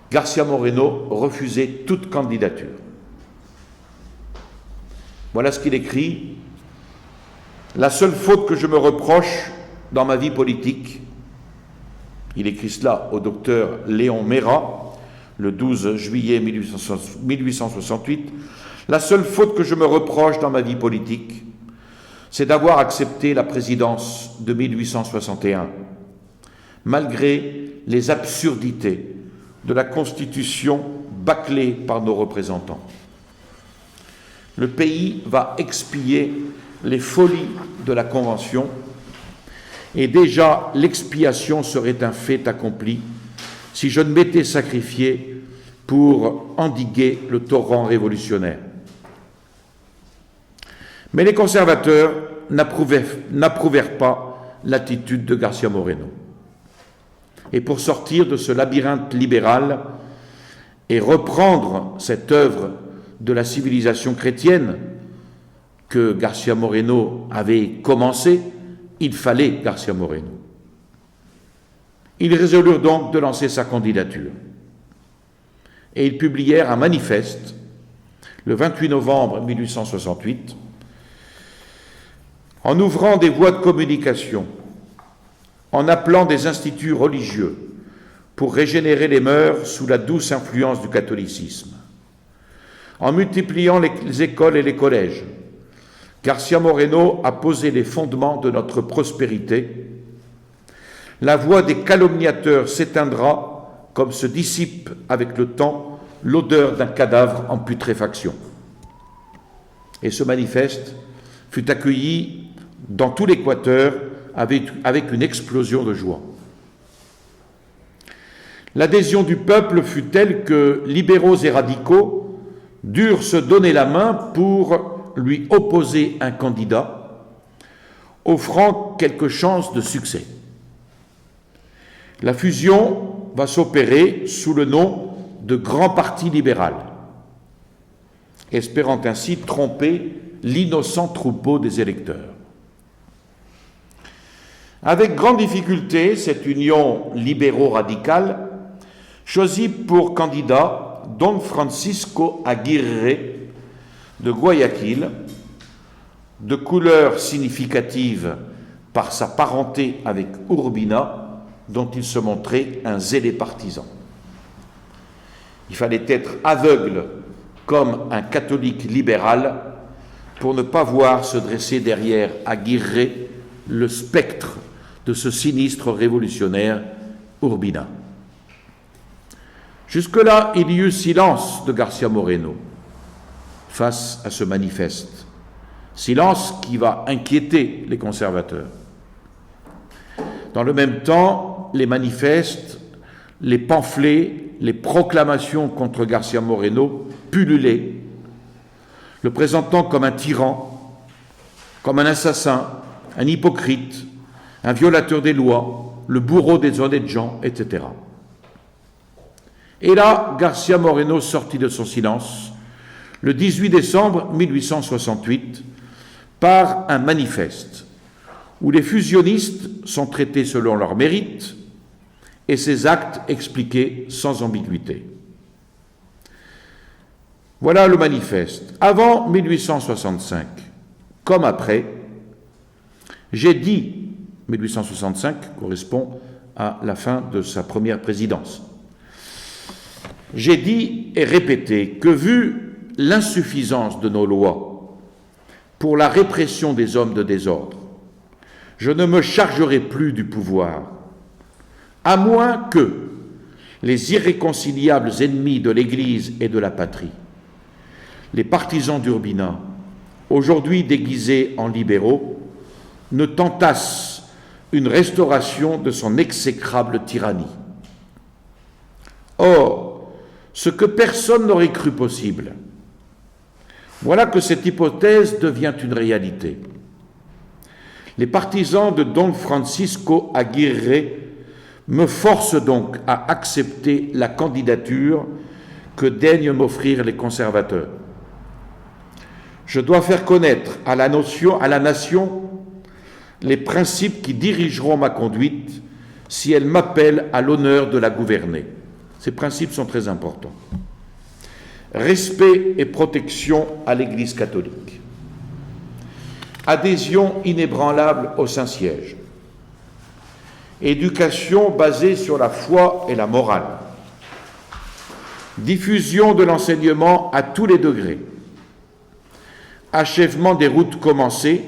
García Moreno refusait toute candidature. Voilà ce qu'il écrit. « La seule faute que je me reproche dans ma vie politique », il écrit cela au docteur Léon Mera, le 12 juillet 1868, « la seule faute que je me reproche dans ma vie politique, c'est d'avoir accepté la présidence de 1861. malgré les absurdités de la Constitution bâclée par nos représentants. Le pays va expier les folies de la Convention, et déjà l'expiation serait un fait accompli si je ne m'étais sacrifié pour endiguer le torrent révolutionnaire. Mais les conservateurs n'approuvèrent pas l'attitude de García Moreno. Et pour sortir de ce labyrinthe libéral et reprendre cette œuvre de la civilisation chrétienne que García Moreno avait commencé, il fallait García Moreno. Ils résolurent donc de lancer sa candidature. Et ils publièrent un manifeste le 28 novembre 1868 en ouvrant des voies de communication, en appelant des instituts religieux pour régénérer les mœurs sous la douce influence du catholicisme, en multipliant les écoles et les collèges. García Moreno a posé les fondements de notre prospérité. La voix des calomniateurs s'éteindra comme se dissipe avec le temps l'odeur d'un cadavre en putréfaction. Et ce manifeste fut accueilli dans tout l'Équateur avec une explosion de joie. L'adhésion du peuple fut telle que libéraux et radicaux durent se donner la main pour lui opposer un candidat, offrant quelques chances de succès. La fusion va s'opérer sous le nom de Grand Parti libéral, espérant ainsi tromper l'innocent troupeau des électeurs. Avec grande difficulté, cette union libéraux-radicale choisit pour candidat Don Francisco Aguirre de Guayaquil, de couleur significative par sa parenté avec Urbina, dont il se montrait un zélé partisan. Il fallait être aveugle comme un catholique libéral pour ne pas voir se dresser derrière Aguirre le spectre de ce sinistre révolutionnaire Urbina. Jusque-là, il y eut silence de García Moreno face à ce manifeste. Silence qui va inquiéter les conservateurs. Dans le même temps, les manifestes, les pamphlets, les proclamations contre García Moreno pullulaient, le présentant comme un tyran, comme un assassin, un hypocrite, un violateur des lois, le bourreau des honnêtes gens, etc. Et là, García Moreno sortit de son silence le 18 décembre 1868 par un manifeste où les fusionnistes sont traités selon leur mérite et ses actes expliqués sans ambiguïté. Voilà le manifeste. Avant 1865, comme après, j'ai dit, 1865 correspond à la fin de sa première présidence, j'ai dit et répété que vu l'insuffisance de nos lois pour la répression des hommes de désordre, je ne me chargerai plus du pouvoir, à moins que les irréconciliables ennemis de l'Église et de la patrie, les partisans d'Urbina, aujourd'hui déguisés en libéraux, ne tentassent une restauration de son exécrable tyrannie. Or, ce que personne n'aurait cru possible, voilà que cette hypothèse devient une réalité. Les partisans de Don Francisco Aguirre me forcent donc à accepter la candidature que daignent m'offrir les conservateurs. Je dois faire connaître à la nation les principes qui dirigeront ma conduite si elle m'appelle à l'honneur de la gouverner. Ces principes sont très importants. Respect et protection à l'Église catholique. Adhésion inébranlable au Saint-Siège. Éducation basée sur la foi et la morale. Diffusion de l'enseignement à tous les degrés. Achèvement des routes commencées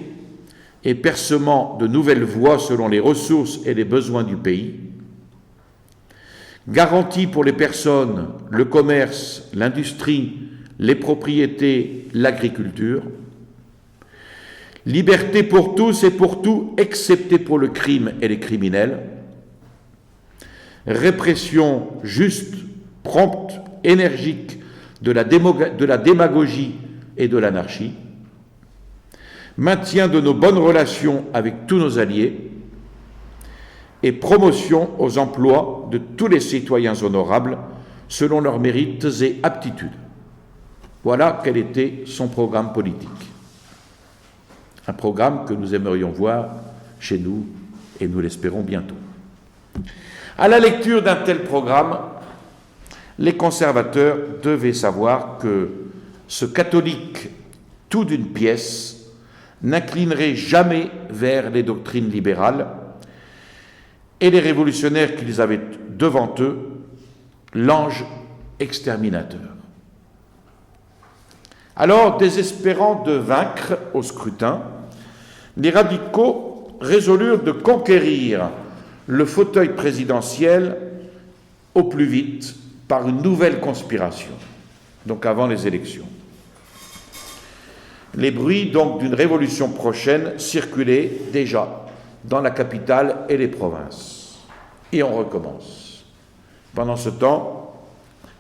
et percement de nouvelles voies selon les ressources et les besoins du pays. garanties pour les personnes, le commerce, l'industrie, les propriétés, l'agriculture, liberté pour tous et pour tout, excepté pour le crime et les criminels, répression juste, prompte, énergique de la démagogie et de l'anarchie, maintien de nos bonnes relations avec tous nos alliés et promotion aux emplois de tous les citoyens honorables selon leurs mérites et aptitudes. Voilà quel était son programme politique. Un programme que nous aimerions voir chez nous et nous l'espérons bientôt. À la lecture d'un tel programme, les conservateurs devaient savoir que ce catholique tout d'une pièce n'inclinerait jamais vers les doctrines libérales et les révolutionnaires qu'ils avaient devant eux, l'ange exterminateur. Alors, désespérant de vaincre au scrutin, les radicaux résolurent de conquérir le fauteuil présidentiel au plus vite par une nouvelle conspiration, donc avant les élections. Les bruits donc d'une révolution prochaine circulaient déjà dans la capitale et les provinces. Et on recommence. Pendant ce temps,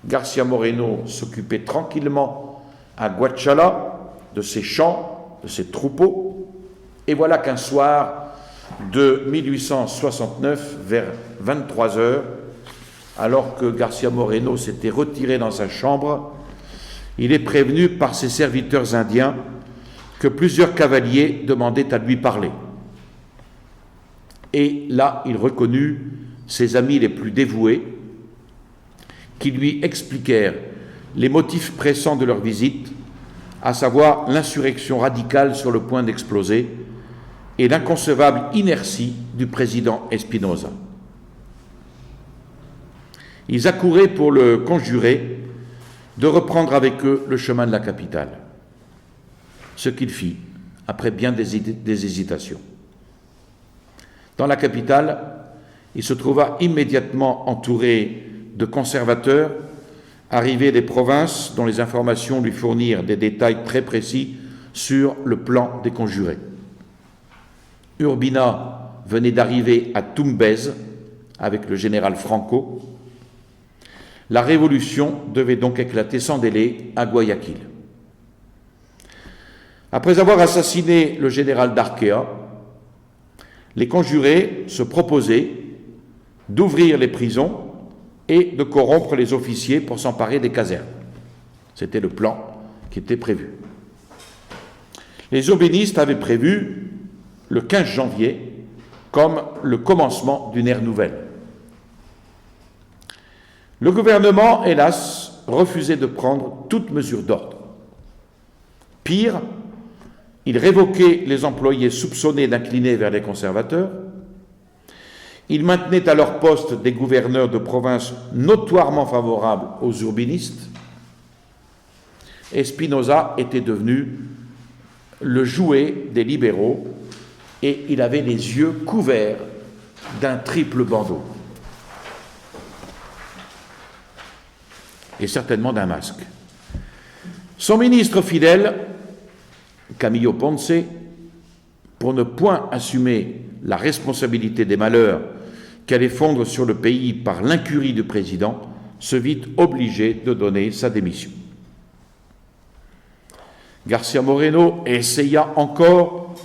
García Moreno s'occupait tranquillement à Guachala de ses champs, de ses troupeaux, et voilà qu'un soir de 1869, vers 23 heures, alors que García Moreno s'était retiré dans sa chambre, il est prévenu par ses serviteurs indiens que plusieurs cavaliers demandaient à lui parler. Et là, il reconnut ses amis les plus dévoués qui lui expliquèrent les motifs pressants de leur visite, à savoir l'insurrection radicale sur le point d'exploser et l'inconcevable inertie du président Espinosa. Ils accouraient pour le conjurer de reprendre avec eux le chemin de la capitale, ce qu'il fit après bien des hésitations. Dans la capitale, il se trouva immédiatement entouré de conservateurs arrivés des provinces dont les informations lui fournirent des détails très précis sur le plan des conjurés. Urbina venait d'arriver à Tumbez avec le général Franco. La révolution devait donc éclater sans délai à Guayaquil. Après avoir assassiné le général d'Arquea, les conjurés se proposaient d'ouvrir les prisons et de corrompre les officiers pour s'emparer des casernes. C'était le plan qui était prévu. Les urbanistes avaient prévu le 15 janvier comme le commencement d'une ère nouvelle. Le gouvernement, hélas, refusait de prendre toute mesure d'ordre. Pire, il révoquait les employés soupçonnés d'incliner vers les conservateurs. Il maintenait à leur poste des gouverneurs de province notoirement favorables aux urbanistes. Espinosa était devenu le jouet des libéraux et il avait les yeux couverts d'un triple bandeau. Et certainement d'un masque. Son ministre fidèle, Camillo Ponce, pour ne point assumer la responsabilité des malheurs qui allaient fondre sur le pays par l'incurie du président, se vit obligé de donner sa démission. García Moreno essaya encore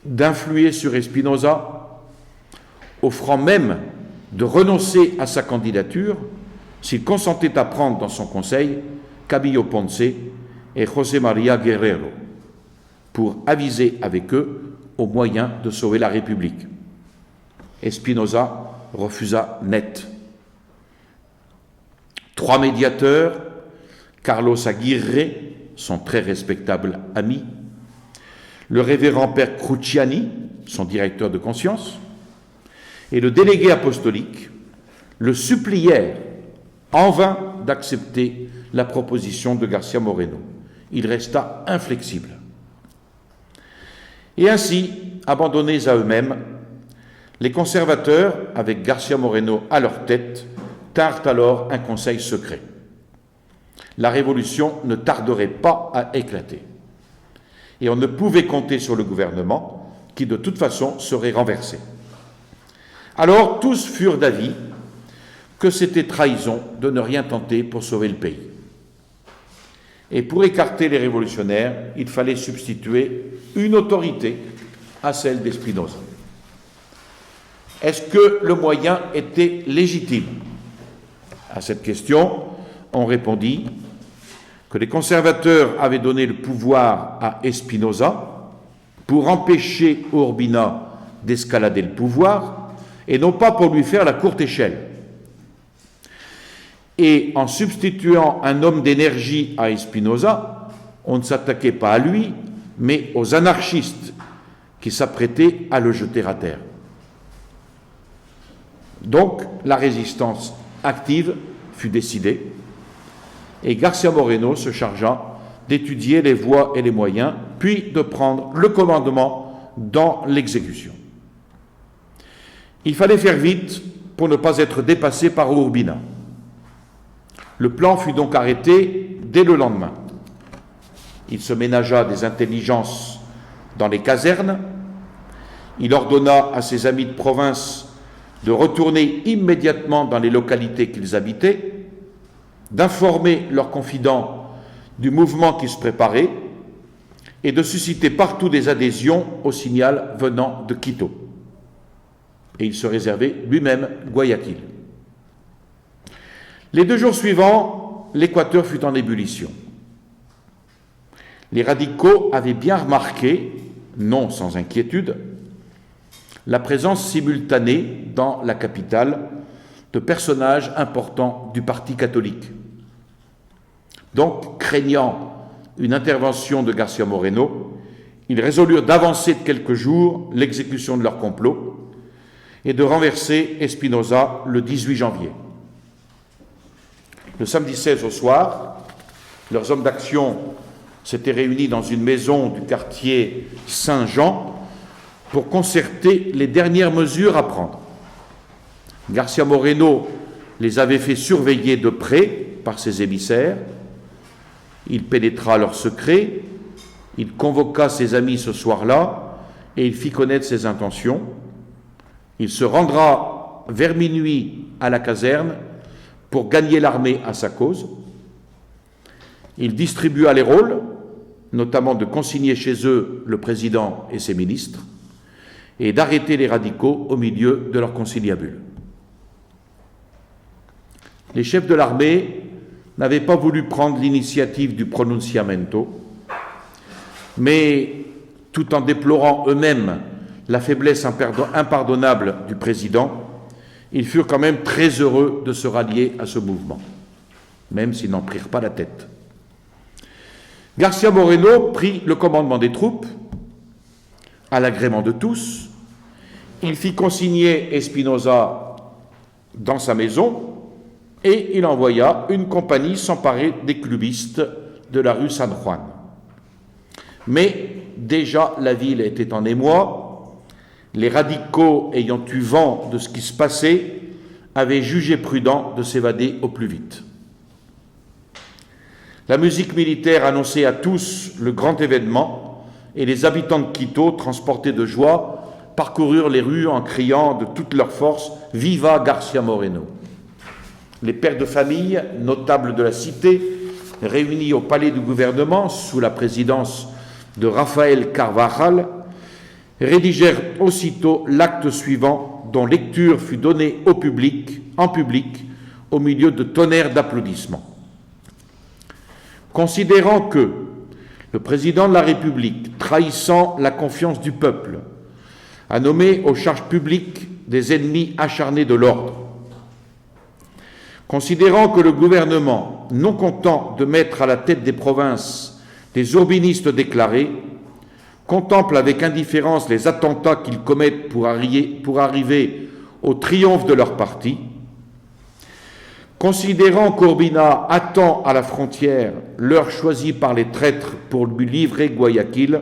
d'influer sur Espinosa, offrant même de renoncer à sa candidature s'il consentait à prendre dans son conseil Camillo Ponce et José María Guerrero, pour aviser avec eux aux moyens de sauver la République. Espinosa refusa net. 3 médiateurs, Carlos Aguirre, son très respectable ami, le révérend père Cruciani, son directeur de conscience, et le délégué apostolique, le supplièrent en vain d'accepter la proposition de García Moreno. Il resta inflexible. Et ainsi, abandonnés à eux-mêmes, les conservateurs, avec García Moreno à leur tête, tinrent alors un conseil secret. La révolution ne tarderait pas à éclater. Et on ne pouvait compter sur le gouvernement, qui de toute façon serait renversé. Alors tous furent d'avis que c'était trahison de ne rien tenter pour sauver le pays. Et pour écarter les révolutionnaires, il fallait substituer une autorité à celle d'Espinosa. Est-ce que le moyen était légitime? À cette question, on répondit que les conservateurs avaient donné le pouvoir à Espinosa pour empêcher Urbina d'escalader le pouvoir et non pas pour lui faire la courte échelle. Et en substituant un homme d'énergie à Espinosa, on ne s'attaquait pas à lui, mais aux anarchistes qui s'apprêtaient à le jeter à terre. Donc, la résistance active fut décidée et García Moreno se chargea d'étudier les voies et les moyens, puis de prendre le commandement dans l'exécution. Il fallait faire vite pour ne pas être dépassé par Urbina. Le plan fut donc arrêté dès le lendemain. Il se ménagea des intelligences dans les casernes. Il ordonna à ses amis de province de retourner immédiatement dans les localités qu'ils habitaient, d'informer leurs confidents du mouvement qui se préparait et de susciter partout des adhésions au signal venant de Quito. Et il se réservait lui-même Guayaquil. Les 2 jours suivants, l'Équateur fut en ébullition. Les radicaux avaient bien remarqué, non sans inquiétude, la présence simultanée dans la capitale de personnages importants du Parti catholique. Donc, craignant une intervention de García Moreno, ils résolurent d'avancer de quelques jours l'exécution de leur complot et de renverser Espinosa le 18 janvier. Le samedi 16 au soir, leurs hommes d'action s'étaient réunis dans une maison du quartier Saint-Jean pour concerter les dernières mesures à prendre. García Moreno les avait fait surveiller de près par ses émissaires. Il pénétra leurs secrets, il convoqua ses amis ce soir-là et il fit connaître ses intentions. Il se rendra vers minuit à la caserne pour gagner l'armée à sa cause. Il distribua les rôles, notamment de consigner chez eux le président et ses ministres, et d'arrêter les radicaux au milieu de leur conciliabule. Les chefs de l'armée n'avaient pas voulu prendre l'initiative du pronunciamento, mais tout en déplorant eux-mêmes la faiblesse impardonnable du président, ils furent quand même très heureux de se rallier à ce mouvement, même s'ils n'en prirent pas la tête. García Moreno prit le commandement des troupes, à l'agrément de tous. Il fit consigner Espinosa dans sa maison et il envoya une compagnie s'emparer des clubistes de la rue San Juan. Mais déjà la ville était en émoi. Les radicaux, ayant eu vent de ce qui se passait, avaient jugé prudent de s'évader au plus vite. La musique militaire annonçait à tous le grand événement et les habitants de Quito, transportés de joie, parcoururent les rues en criant de toute leur force « Viva García Moreno !» Les pères de famille, notables de la cité, réunis au palais du gouvernement sous la présidence de Rafael Carvajal, rédigèrent aussitôt l'acte suivant dont lecture fut donnée au public, en public, au milieu de tonnerres d'applaudissements. Considérant que le président de la République, trahissant la confiance du peuple, a nommé aux charges publiques des ennemis acharnés de l'ordre, considérant que le gouvernement, non content de mettre à la tête des provinces des urbinistes déclarés, contemple avec indifférence les attentats qu'ils commettent pour arriver au triomphe de leur parti, considérant qu'Urbina attend à la frontière l'heure choisie par les traîtres pour lui livrer Guayaquil,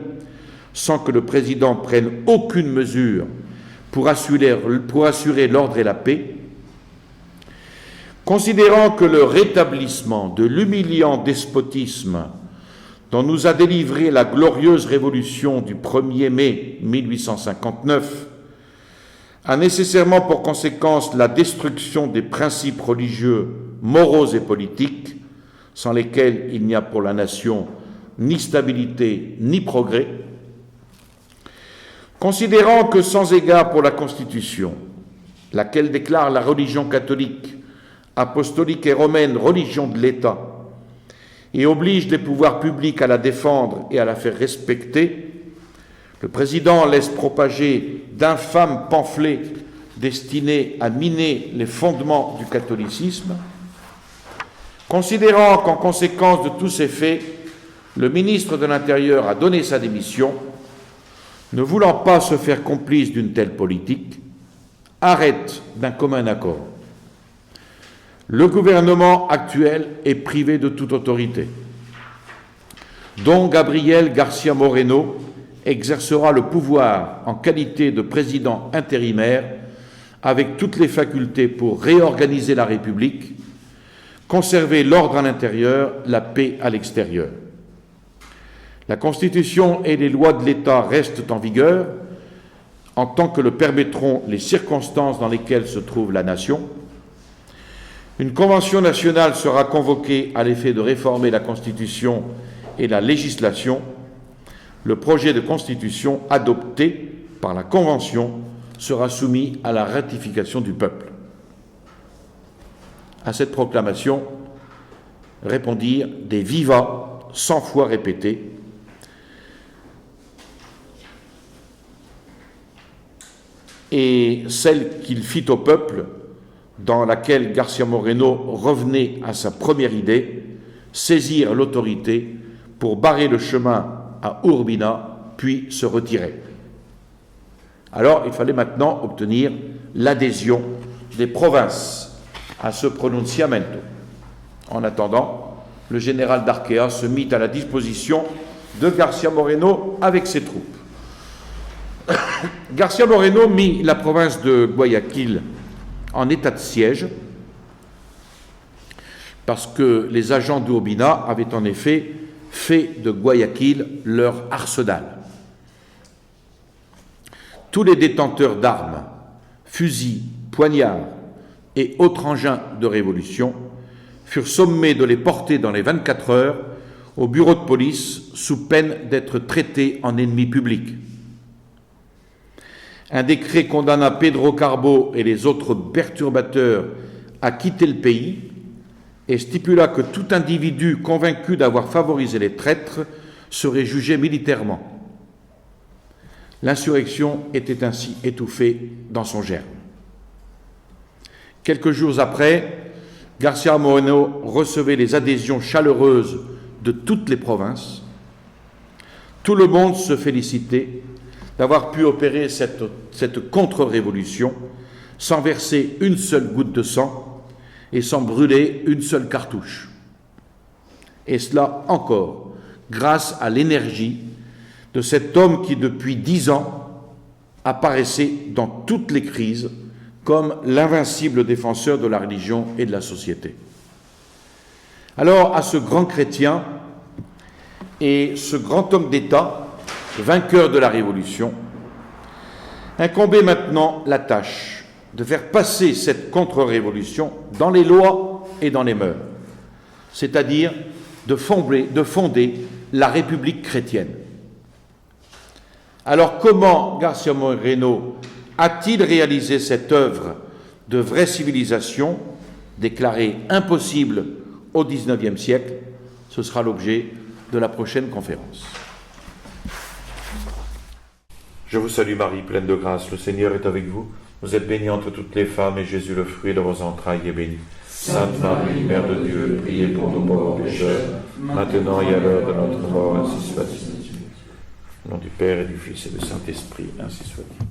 sans que le président prenne aucune mesure pour assurer l'ordre et la paix, Considérant que le rétablissement de l'humiliant despotisme dont nous a délivré la glorieuse révolution du 1er mai 1859 a nécessairement pour conséquence la destruction des principes religieux, moraux et politiques, sans lesquels il n'y a pour la nation ni stabilité ni progrès, considérant que sans égard pour la Constitution, laquelle déclare la religion catholique, apostolique et romaine religion de l'État, et oblige les pouvoirs publics à la défendre et à la faire respecter, le président laisse propager d'infâmes pamphlets destinés à miner les fondements du catholicisme. Considérant qu'en conséquence de tous ces faits, le ministre de l'Intérieur a donné sa démission, ne voulant pas se faire complice d'une telle politique, arrête d'un commun accord. Le gouvernement actuel est privé de toute autorité. Don Gabriel García Moreno exercera le pouvoir en qualité de président intérimaire avec toutes les facultés pour réorganiser la République, conserver l'ordre à l'intérieur, la paix à l'extérieur. La Constitution et les lois de l'État restent en vigueur en tant que le permettront les circonstances dans lesquelles se trouve la nation. Une convention nationale sera convoquée à l'effet de réformer la Constitution et la législation. Le projet de Constitution adopté par la Convention sera soumis à la ratification du peuple. À cette proclamation répondirent des vivats 100 fois répétés. Et celle qu'il fit au peuple, dans laquelle García Moreno revenait à sa première idée, saisir l'autorité pour barrer le chemin à Urbina, puis se retirer. Alors, il fallait maintenant obtenir l'adhésion des provinces à ce pronunciamento. En attendant, le général d'Arquea se mit à la disposition de García Moreno avec ses troupes. García Moreno mit la province de Guayaquil en état de siège parce que les agents d'Urbina avaient en effet fait de Guayaquil leur arsenal. Tous les détenteurs d'armes, fusils, poignards et autres engins de révolution furent sommés de les porter dans les 24 heures au bureau de police sous peine d'être traités en ennemis publics. Un décret condamna Pedro Carbo et les autres perturbateurs à quitter le pays et stipula que tout individu convaincu d'avoir favorisé les traîtres serait jugé militairement. L'insurrection était ainsi étouffée dans son germe. Quelques jours après, García Moreno recevait les adhésions chaleureuses de toutes les provinces. Tout le monde se félicitait d'avoir pu opérer cette contre-révolution sans verser une seule goutte de sang et sans brûler une seule cartouche. Et cela encore grâce à l'énergie de cet homme qui, depuis 10 ans, apparaissait dans toutes les crises comme l'invincible défenseur de la religion et de la société. Alors, à ce grand chrétien et ce grand homme d'État, vainqueur de la Révolution, incombait maintenant la tâche de faire passer cette contre-révolution dans les lois et dans les mœurs, c'est-à-dire de fonder la République chrétienne. Alors comment García Moreno a-t-il réalisé cette œuvre de vraie civilisation déclarée impossible au XIXe siècle? Ce sera l'objet de la prochaine conférence. Je vous salue Marie, pleine de grâce, le Seigneur est avec vous. Vous êtes bénie entre toutes les femmes, et Jésus, le fruit de vos entrailles, est béni. Sainte Marie, Mère de Dieu, priez pour nous pauvres pécheurs, maintenant et à l'heure de notre mort, ainsi soit-il. Au nom du Père et du Fils et du Saint-Esprit, ainsi soit-il.